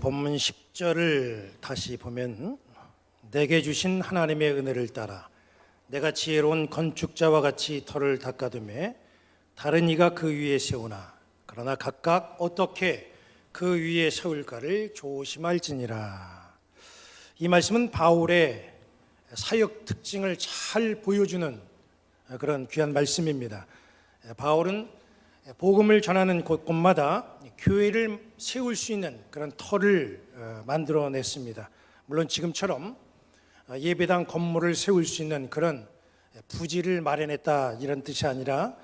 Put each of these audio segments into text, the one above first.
본문 10절을 다시 보면 내게 주신 하나님의 은혜를 따라 내가 지혜로운 건축자와 같이 터를 닦아두매 다른 이가 그 위에 세우나 그러나 각각 어떻게 그 위에 세울까를 조심할지니라. 이 말씀은 바울의 사역 특징을 잘 보여주는 그런 귀한 말씀입니다. 바울은 복음을 전하는 곳곳마다 교회를 세울 수 있는 그런 터를 만들어냈습니다. 물론 지금처럼 예배당 건물을 세울 수 있는 그런 부지를 마련했다 이런 뜻이 아니라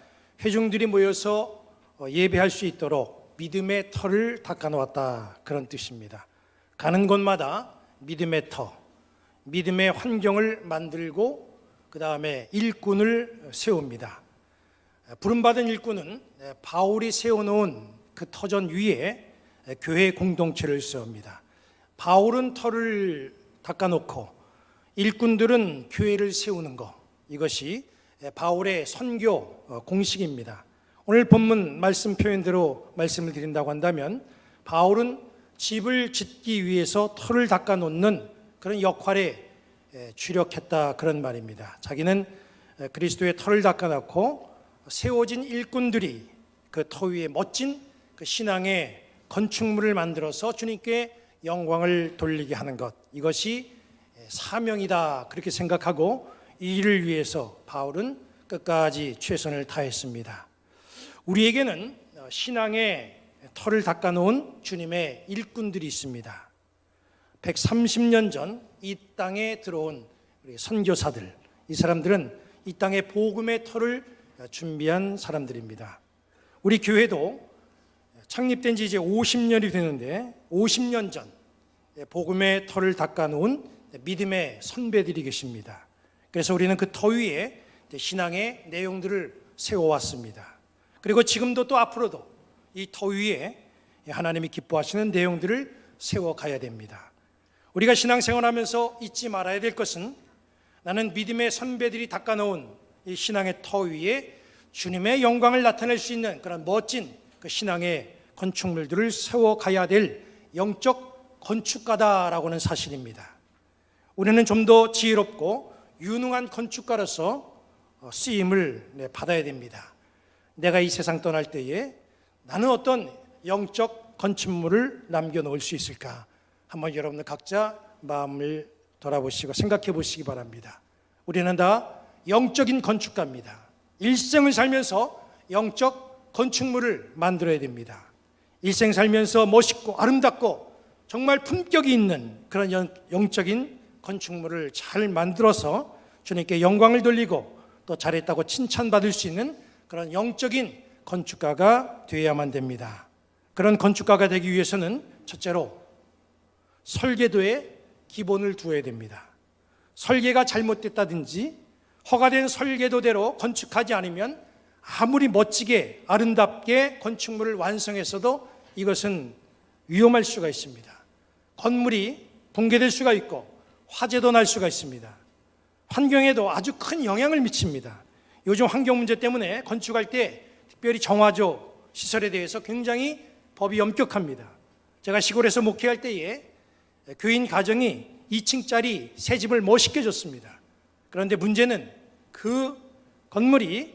회중들이 모여서 예배할 수 있도록 믿음의 터를 닦아놓았다 그런 뜻입니다. 가는 곳마다 믿음의 터, 믿음의 환경을 만들고 그 다음에 일꾼을 세웁니다. 부름받은 일꾼은 바울이 세워놓은 그 터전 위에 교회 공동체를 세웁니다. 바울은 터를 닦아놓고 일꾼들은 교회를 세우는 것, 이것이 바울의 선교 공식입니다. 오늘 본문 말씀 표현대로 말씀을 드린다고 한다면 바울은 집을 짓기 위해서 터를 닦아놓는 그런 역할에 주력했다 그런 말입니다. 자기는 그리스도의 터를 닦아놓고 세워진 일꾼들이 그 터 위에 멋진 그 신앙의 건축물을 만들어서 주님께 영광을 돌리게 하는 것, 이것이 사명이다 그렇게 생각하고 이 일을 위해서 바울은 끝까지 최선을 다했습니다. 우리에게는 신앙의 터를 닦아놓은 주님의 일꾼들이 있습니다. 130년 전 이 땅에 들어온 우리 선교사들, 이 사람들은 이 땅에 복음의 터를 준비한 사람들입니다. 우리 교회도 창립된 지 이제 50년이 되는데 50년 전 복음의 터를 닦아놓은 믿음의 선배들이 계십니다. 그래서 우리는 그 터 위에 신앙의 내용들을 세워왔습니다. 그리고 지금도 또 앞으로도 이 터 위에 하나님이 기뻐하시는 내용들을 세워가야 됩니다. 우리가 신앙생활하면서 잊지 말아야 될 것은 나는 믿음의 선배들이 닦아놓은 이 신앙의 터 위에 주님의 영광을 나타낼 수 있는 그런 멋진 그 신앙의 건축물들을 세워가야 될 영적 건축가다라고 하는 사실입니다. 우리는 좀 더 지혜롭고 유능한 건축가로서 쓰임을 받아야 됩니다. 내가 이 세상 떠날 때에 나는 어떤 영적 건축물을 남겨놓을 수 있을까? 한번 여러분들 각자 마음을 돌아보시고 생각해 보시기 바랍니다. 우리는 다 영적인 건축가입니다. 일생을 살면서 영적 건축물을 만들어야 됩니다. 일생 살면서 멋있고 아름답고 정말 품격이 있는 그런 영적인 건축물을 잘 만들어서 주님께 영광을 돌리고 또 잘했다고 칭찬받을 수 있는 그런 영적인 건축가가 되어야만 됩니다. 그런 건축가가 되기 위해서는 첫째로 설계도에 기본을 두어야 됩니다. 설계가 잘못됐다든지 허가된 설계도대로 건축하지 않으면 아무리 멋지게 아름답게 건축물을 완성했어도 이것은 위험할 수가 있습니다. 건물이 붕괴될 수가 있고 화재도 날 수가 있습니다. 환경에도 아주 큰 영향을 미칩니다. 요즘 환경 문제 때문에 건축할 때 특별히 정화조 시설에 대해서 굉장히 법이 엄격합니다. 제가 시골에서 목회할 때에 교인 가정이 2층짜리 새 집을 멋있게 줬습니다. 그런데 문제는 그 건물이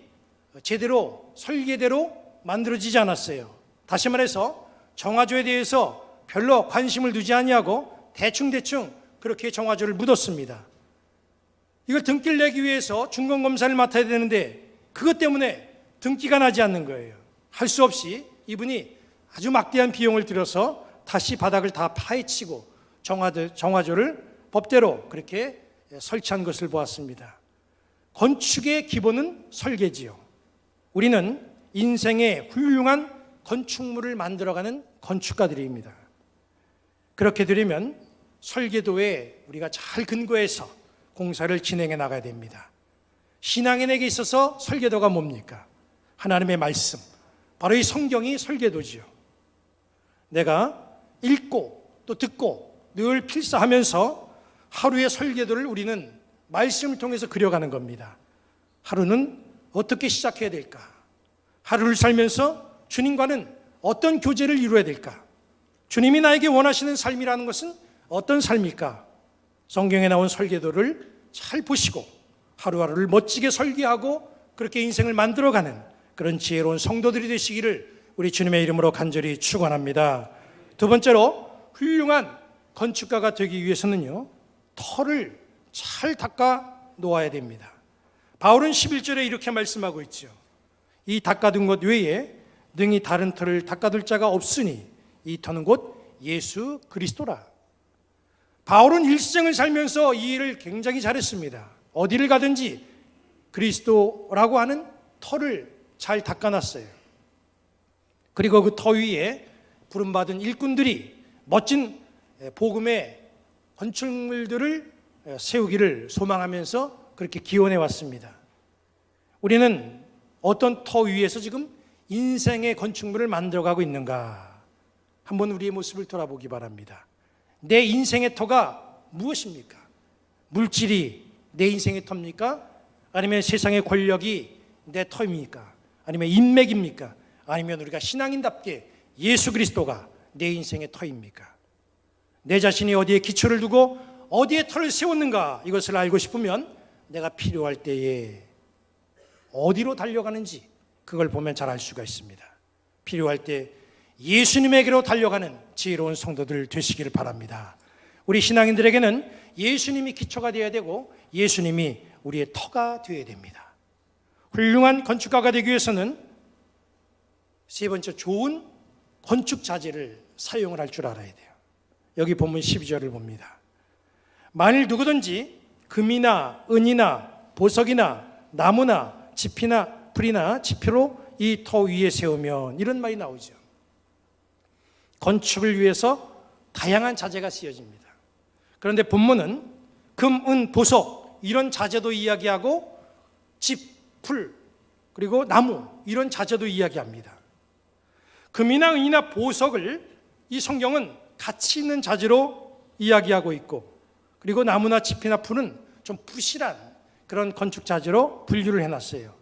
제대로 설계대로 만들어지지 않았어요. 다시 말해서 정화조에 대해서 별로 관심을 두지 아니하고 대충 그렇게 정화조를 묻었습니다. 이걸 등기를 내기 위해서 중간검사를 맡아야 되는데 그것 때문에 등기가 나지 않는 거예요. 할 수 없이 이분이 아주 막대한 비용을 들여서 다시 바닥을 다 파헤치고 정화조를 법대로 그렇게 설치한 것을 보았습니다. 건축의 기본은 설계지요. 우리는 인생의 훌륭한 건축물을 만들어가는 건축가들입니다. 그렇게 되려면 설계도에 우리가 잘 근거해서 공사를 진행해 나가야 됩니다. 신앙인에게 있어서 설계도가 뭡니까? 하나님의 말씀, 바로 이 성경이 설계도지요. 내가 읽고 또 듣고 늘 필사하면서 하루의 설계도를 우리는 말씀을 통해서 그려가는 겁니다. 하루는 어떻게 시작해야 될까? 하루를 살면서 주님과는 어떤 교제를 이루어야 될까? 주님이 나에게 원하시는 삶이라는 것은 어떤 삶일까? 성경에 나온 설계도를 잘 보시고 하루하루를 멋지게 설계하고 그렇게 인생을 만들어가는 그런 지혜로운 성도들이 되시기를 우리 주님의 이름으로 간절히 축원합니다. 두 번째로 훌륭한 건축가가 되기 위해서는요, 털을 잘 닦아 놓아야 됩니다. 바울은 11절에 이렇게 말씀하고 있죠. 이 닦아둔 것 외에 능히 다른 털을 닦아둘 자가 없으니 이 터는 곧 예수 그리스도라. 바울은 일생을 살면서 이 일을 굉장히 잘했습니다. 어디를 가든지 그리스도라고 하는 털을 잘 닦아놨어요. 그리고 그 터 위에 부름받은 일꾼들이 멋진 복음의 건축물들을 세우기를 소망하면서 그렇게 기원해 왔습니다. 우리는 어떤 터 위에서 지금 인생의 건축물을 만들어가고 있는가? 한번 우리의 모습을 돌아보기 바랍니다. 내 인생의 터가 무엇입니까? 물질이 내 인생의 터입니까? 아니면 세상의 권력이 내 터입니까? 아니면 인맥입니까? 아니면 우리가 신앙인답게 예수 그리스도가 내 인생의 터입니까? 내 자신이 어디에 기초를 두고 어디에 터를 세웠는가, 이것을 알고 싶으면 내가 필요할 때에 어디로 달려가는지 그걸 보면 잘 알 수가 있습니다. 필요할 때 예수님에게로 달려가는 지혜로운 성도들 되시기를 바랍니다. 우리 신앙인들에게는 예수님이 기초가 되어야 되고 예수님이 우리의 터가 되어야 됩니다. 훌륭한 건축가가 되기 위해서는 세 번째, 좋은 건축 자재를 사용을 할 줄 알아야 돼요. 여기 본문 12절을 봅니다. 만일 누구든지 금이나 은이나 보석이나 나무나 지피나 풀이나 지표로 이 터 위에 세우면, 이런 말이 나오죠. 건축을 위해서 다양한 자재가 쓰여집니다. 그런데 본문은 금, 은, 보석 이런 자재도 이야기하고 집, 풀, 그리고 나무 이런 자재도 이야기합니다. 금이나 은이나 보석을 이 성경은 가치 있는 자재로 이야기하고 있고, 그리고 나무나 짚이나 풀은 좀 부실한 그런 건축 자재로 분류를 해놨어요.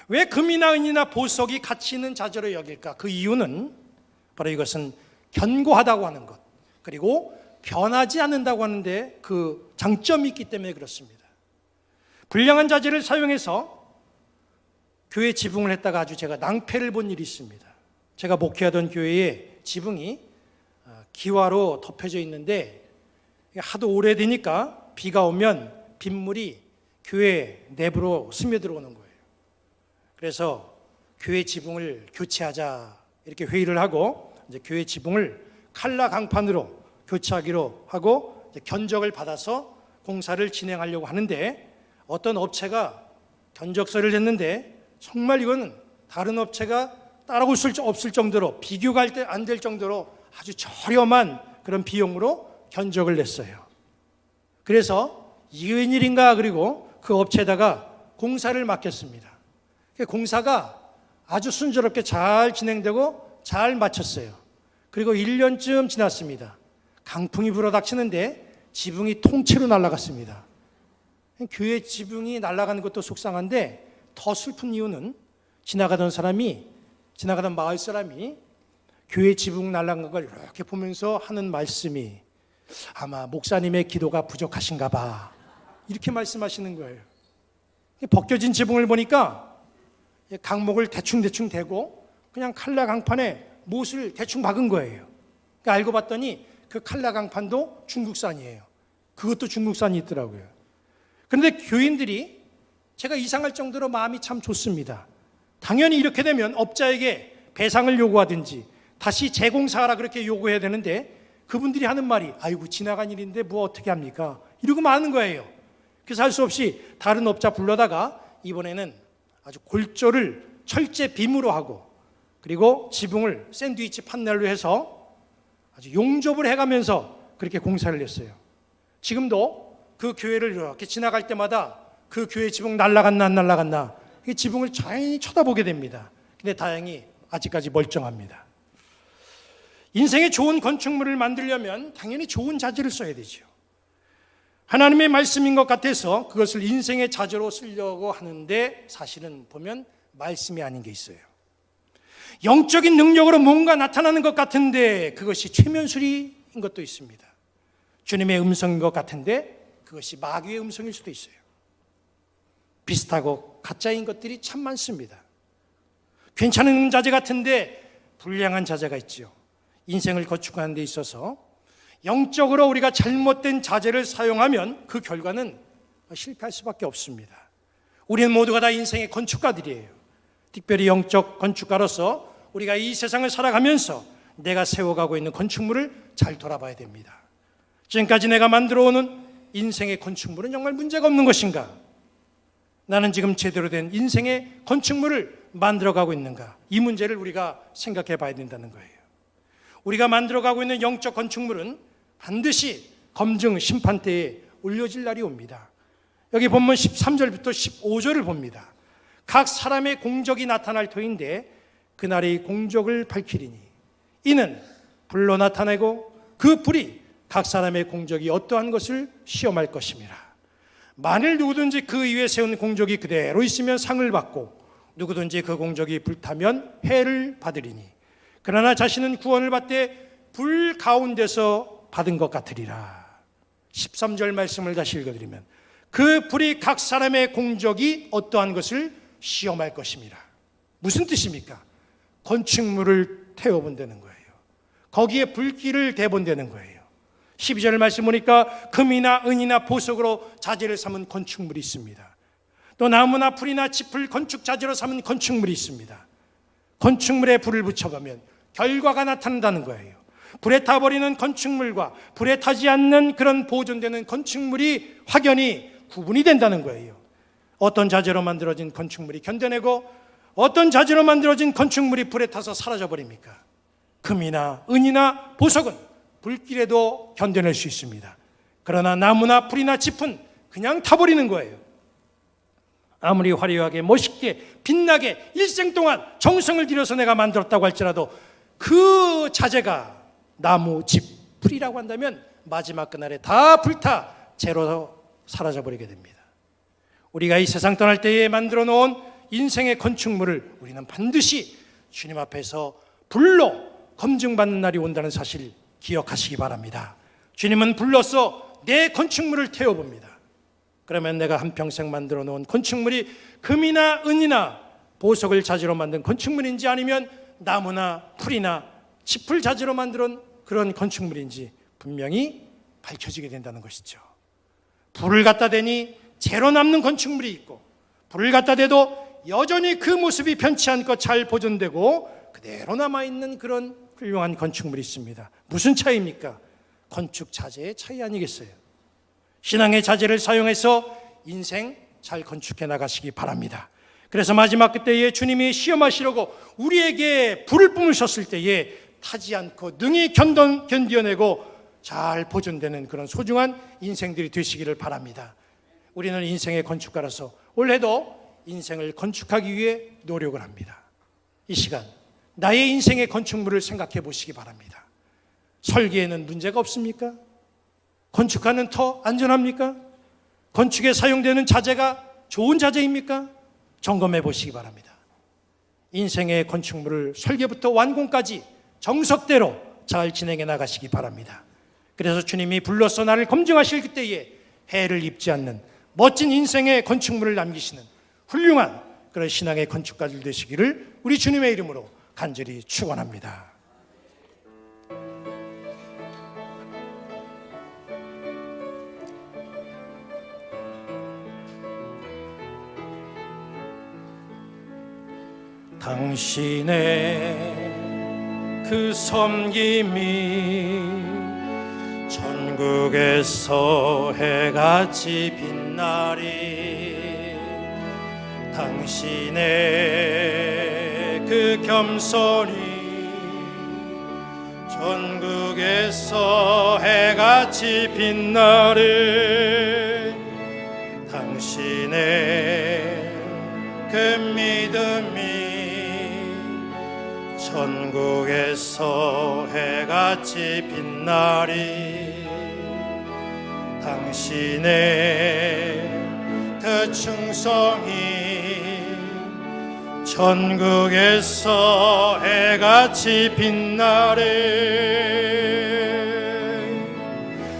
왜 금이나 은이나 보석이 가치 있는 자재로 여길까? 그 이유는 바로 이것은 견고하다고 하는 것, 그리고 변하지 않는다고 하는데 그 장점이 있기 때문에 그렇습니다. 불량한 자재를 사용해서 교회 지붕을 했다가 아주 제가 낭패를 본 일이 있습니다. 제가 목회하던 교회에 지붕이 기와로 덮여져 있는데 하도 오래되니까 비가 오면 빗물이 교회 내부로 스며들어오는 거예요. 그래서 교회 지붕을 교체하자 이렇게 회의를 하고 이제 교회 지붕을 칼라 강판으로 교체하기로 하고 이제 견적을 받아서 공사를 진행하려고 하는데, 어떤 업체가 견적서를 냈는데 정말 이거는 다른 업체가 따라올 수 없을 정도로, 비교가 안 될 정도로 아주 저렴한 그런 비용으로 견적을 냈어요. 그래서 이게 웬일인가, 그리고 그 업체에다가 공사를 맡겼습니다. 공사가 아주 순조롭게 잘 진행되고 잘 마쳤어요. 그리고 1년쯤 지났습니다. 강풍이 불어닥치는데 지붕이 통째로 날아갔습니다. 교회 지붕이 날아가는 것도 속상한데 더 슬픈 이유는 지나가던 마을 사람이 교회 지붕 날아간 걸 이렇게 보면서 하는 말씀이, 아마 목사님의 기도가 부족하신가 봐, 이렇게 말씀하시는 거예요. 벗겨진 지붕을 보니까 강목을 대충 대고 그냥 칼라 강판에 못을 대충 박은 거예요. 그러니까 알고 봤더니 그 칼라 강판도 중국산이에요. 그것도 중국산이 있더라고요. 그런데 교인들이 제가 이상할 정도로 마음이 참 좋습니다. 당연히 이렇게 되면 업자에게 배상을 요구하든지 다시 재공사하라 그렇게 요구해야 되는데, 그분들이 하는 말이 아이고 지나간 일인데 뭐 어떻게 합니까? 이러고 마는 거예요. 그래서 할 수 없이 다른 업자 불러다가 이번에는 아주 골조를 철제 빔으로 하고, 그리고 지붕을 샌드위치 판넬로 해서 아주 용접을 해가면서 그렇게 공사를 했어요. 지금도 그 교회를 이렇게 지나갈 때마다 그 교회 지붕 날아갔나 안 날아갔나 이 지붕을 자연히 쳐다보게 됩니다. 근데 다행히 아직까지 멀쩡합니다. 인생에 좋은 건축물을 만들려면 당연히 좋은 자재를 써야 되죠. 하나님의 말씀인 것 같아서 그것을 인생의 자재로 쓰려고 하는데 사실은 보면 말씀이 아닌 게 있어요. 영적인 능력으로 뭔가 나타나는 것 같은데 그것이 최면술인 것도 있습니다. 주님의 음성인 것 같은데 그것이 마귀의 음성일 수도 있어요. 비슷하고 가짜인 것들이 참 많습니다. 괜찮은 자재 같은데 불량한 자재가 있죠. 인생을 건축하는 데 있어서 영적으로 우리가 잘못된 자재를 사용하면 그 결과는 실패할 수밖에 없습니다. 우리는 모두가 다 인생의 건축가들이에요. 특별히 영적 건축가로서 우리가 이 세상을 살아가면서 내가 세워가고 있는 건축물을 잘 돌아봐야 됩니다. 지금까지 내가 만들어오는 인생의 건축물은 정말 문제가 없는 것인가? 나는 지금 제대로 된 인생의 건축물을 만들어가고 있는가? 이 문제를 우리가 생각해 봐야 된다는 거예요. 우리가 만들어가고 있는 영적 건축물은 반드시 검증, 심판대에 올려질 날이 옵니다. 여기 본문 13절부터 15절을 봅니다. 각 사람의 공적이 나타날 터인데 그날의 공적을 밝히리니 이는 불로 나타내고 그 불이 각 사람의 공적이 어떠한 것을 시험할 것임이라. 만일 누구든지 그 위에 세운 공적이 그대로 있으면 상을 받고 누구든지 그 공적이 불타면 해를 받으리니 그러나 자신은 구원을 받되 불 가운데서 받은 것 같으리라. 13절 말씀을 다시 읽어드리면 그 불이 각 사람의 공적이 어떠한 것을 시험할 것임이라. 무슨 뜻입니까? 건축물을 태워본다는 거예요. 거기에 불길을 대본다는 거예요. 12절 말씀 보니까 금이나 은이나 보석으로 자재를 삼은 건축물이 있습니다. 또 나무나 풀이나 짚을 건축 자재로 삼은 건축물이 있습니다. 건축물에 불을 붙여가면 결과가 나타난다는 거예요. 불에 타버리는 건축물과 불에 타지 않는 그런 보존되는 건축물이 확연히 구분이 된다는 거예요. 어떤 자재로 만들어진 건축물이 견뎌내고 어떤 자재로 만들어진 건축물이 불에 타서 사라져버립니까? 금이나 은이나 보석은 불길에도 견뎌낼 수 있습니다. 그러나 나무나 풀이나 짚은 그냥 타버리는 거예요. 아무리 화려하게 멋있게 빛나게 일생 동안 정성을 들여서 내가 만들었다고 할지라도 그 자재가 나무, 짚, 풀이라고 한다면 마지막 그날에 다 불타 재로 사라져버리게 됩니다. 우리가 이 세상 떠날 때에 만들어 놓은 인생의 건축물을 우리는 반드시 주님 앞에서 불로 검증받는 날이 온다는 사실 기억하시기 바랍니다. 주님은 불로써 내 건축물을 태워봅니다. 그러면 내가 한평생 만들어 놓은 건축물이 금이나 은이나 보석을 자재로 만든 건축물인지 아니면 나무나 풀이나 짚을 자재로 만든 그런 건축물인지 분명히 밝혀지게 된다는 것이죠. 불을 갖다 대니 재로 남는 건축물이 있고 불을 갖다 대도 여전히 그 모습이 변치 않고 잘 보존되고 그대로 남아있는 그런 훌륭한 건축물이 있습니다. 무슨 차이입니까? 건축 자재의 차이 아니겠어요? 신앙의 자재를 사용해서 인생 잘 건축해 나가시기 바랍니다. 그래서 마지막 그때에 주님이 시험하시려고 우리에게 불을 뿜으셨을 때에 타지 않고 능히 견뎌내고 잘 보존되는 그런 소중한 인생들이 되시기를 바랍니다. 우리는 인생의 건축가라서 올해도 인생을 건축하기 위해 노력을 합니다. 이 시간 나의 인생의 건축물을 생각해 보시기 바랍니다. 설계에는 문제가 없습니까? 건축하는 터 안전합니까? 건축에 사용되는 자재가 좋은 자재입니까? 점검해 보시기 바랍니다. 인생의 건축물을 설계부터 완공까지 정석대로 잘 진행해 나가시기 바랍니다. 그래서 주님이 불러서 나를 검증하실 그때에 해를 입지 않는 멋진 인생의 건축물을 남기시는 훌륭한 그런 신앙의 건축가들 되시기를 우리 주님의 이름으로 간절히 축원합니다. 당신의 그 섬김이 천국에서 해같이 빛나리. 당신의 그 겸손이 전국에서 해같이 빛나리. 당신의 그 믿음이 전국에서 해같이 빛나리. 당신의 그 충성이 천국에서 해같이 빛나래.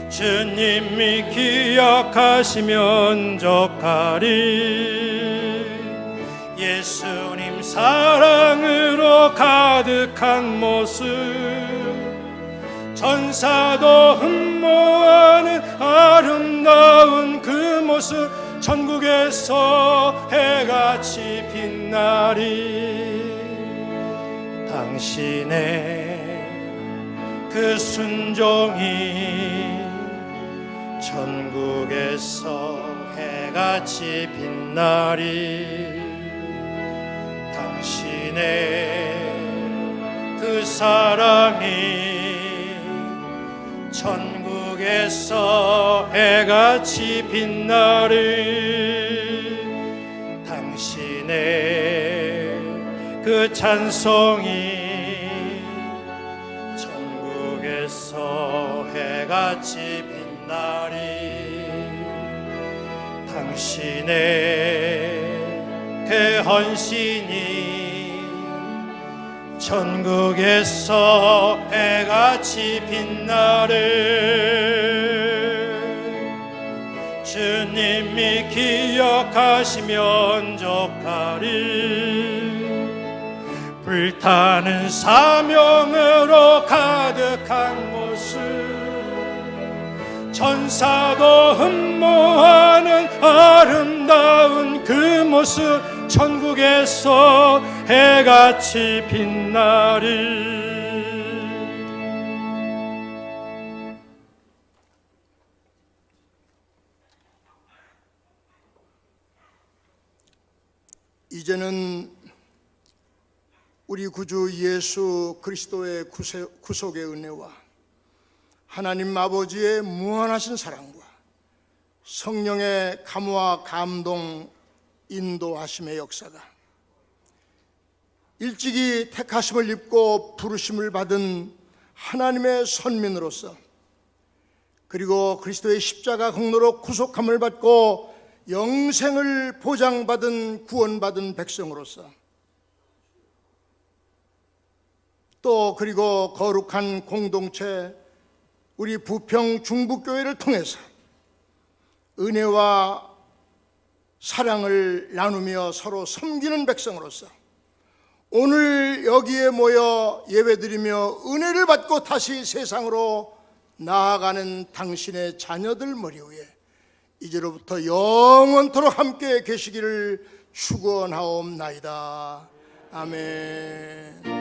주님이 기억하시면 족하리. 예수님 사랑으로 가득한 모습, 천사도 흠모하는 아름다운 그 모습, 천국에서 해같이 빛나리. 당신의 그 순종이 천국에서 해같이 빛나리. 당신의 그 사랑이 천국에서 해같이 빛나리. 당신의 그 찬송이 천국에서 해같이 빛나리. 당신의 그 헌신이 천국에서 해같이 빛나래. 주님이 기억하시면 족하리. 불타는 사명으로 가득한 모습, 천사도 흠모하는 아름다운 그 모습, 천국에서 해같이 빛나리. 이제는 우리 구주 예수 그리스도의 구속의 은혜와 하나님 아버지의 무한하신 사랑과 성령의 감화 감동 인도하심의 역사가 일찍이 택하심을 입고 부르심을 받은 하나님의 선민으로서, 그리고 그리스도의 십자가 공로로 구속함을 받고 영생을 보장받은 구원받은 백성으로서, 또 그리고 거룩한 공동체 우리 부평 중부교회를 통해서 은혜와 사랑을 나누며 서로 섬기는 백성으로서 오늘 여기에 모여 예배드리며 은혜를 받고 다시 세상으로 나아가는 당신의 자녀들 머리 위에 이제로부터 영원토록 함께 계시기를 축원하옵나이다. 아멘.